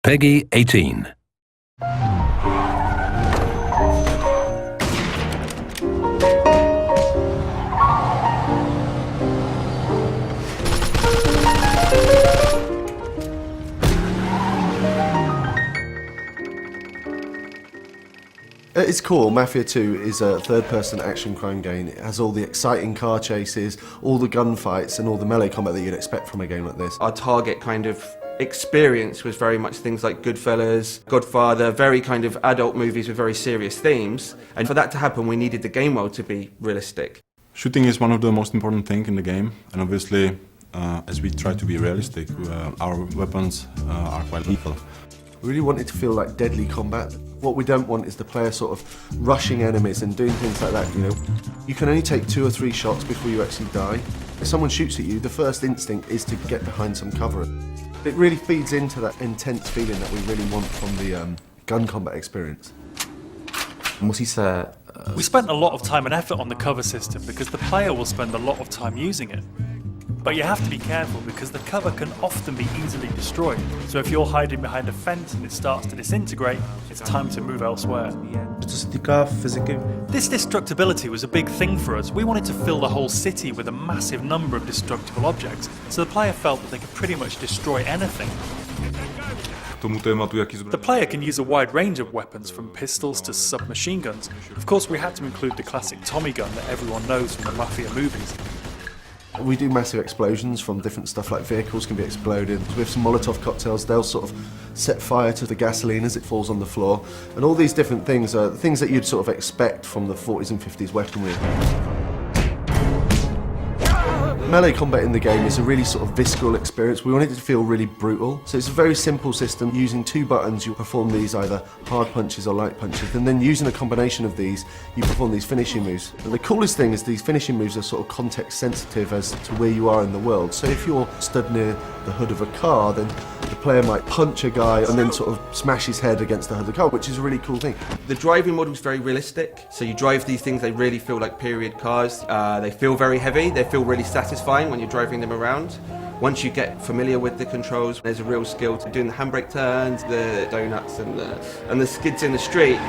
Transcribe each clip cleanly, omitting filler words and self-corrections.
Peggy 18. At its core, Mafia 2 is a third-person action crime game. It has all the exciting car chases, all the gunfights and all the melee combat that you'd expect from a game like this. Our target kind of experience was very much things like Goodfellas, Godfather, very kind of adult movies with very serious themes. And for that to happen, we needed the game world to be realistic. Shooting is one of the most important things in the game, and obviously, as we try to be realistic, our weapons are quite lethal. We really want it to feel like deadly combat. What we don't want is the player sort of rushing enemies and doing things like that, you know. You can only take 2 or 3 shots before you actually die. If someone shoots at you, the first instinct is to get behind some cover. It really feeds into that intense feeling that we really want from the gun combat experience. We spent a lot of time and effort on the cover system because the player will spend a lot of time using it. But you have to be careful because the cover can often be easily destroyed. So if you're hiding behind a fence and it starts to disintegrate, it's time to move elsewhere. This destructibility was a big thing for us. We wanted to fill the whole city with a massive number of destructible objects, so the player felt that they could pretty much destroy anything. The player can use a wide range of weapons, from pistols to submachine guns. Of course, we had to include the classic Tommy gun that everyone knows from the Mafia movies. We do massive explosions from different stuff, like vehicles can be exploded. With some Molotov cocktails, they'll sort of set fire to the gasoline as it falls on the floor. And all these different things are things that you'd sort of expect from the 40s and 50s weaponry. Melee combat in the game is a really sort of visceral experience. We want it to feel really brutal. So it's a very simple system. Using 2 buttons, you perform these either hard punches or light punches. And then using a combination of these, you perform these finishing moves. And the coolest thing is these finishing moves are sort of context sensitive as to where you are in the world. So if you're stood near the hood of a car, then the player might punch a guy and then sort of smash his head against the hood of the car, which is a really cool thing. The driving model is very realistic. So you drive these things, they really feel like period cars. They feel very heavy, they feel really satisfying when you're driving them around. Once you get familiar with the controls, there's a real skill to doing the handbrake turns, the donuts and the skids in the street.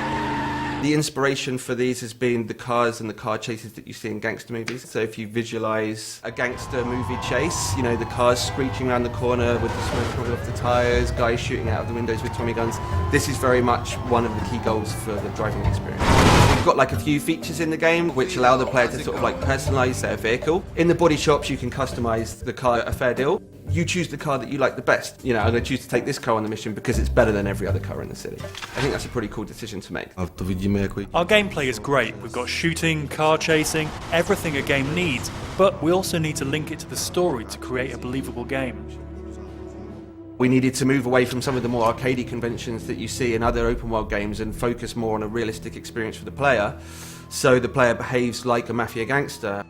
The inspiration for these has been the cars and the car chases that you see in gangster movies. So if you visualise a gangster movie chase, you know, the cars screeching around the corner with the smoke coming off the tyres, guys shooting out of the windows with Tommy guns, this is very much one of the key goals for the driving experience. We've got like a few features in the game which allow the player to sort of like personalise their vehicle. In the body shops you can customise the car a fair deal. You choose the car that you like the best. You know, I'm going to choose to take this car on the mission because it's better than every other car in the city. I think that's a pretty cool decision to make. Our gameplay is great. We've got shooting, car chasing, everything a game needs, but we also need to link it to the story to create a believable game. We needed to move away from some of the more arcadey conventions that you see in other open world games and focus more on a realistic experience for the player, so the player behaves like a Mafia gangster.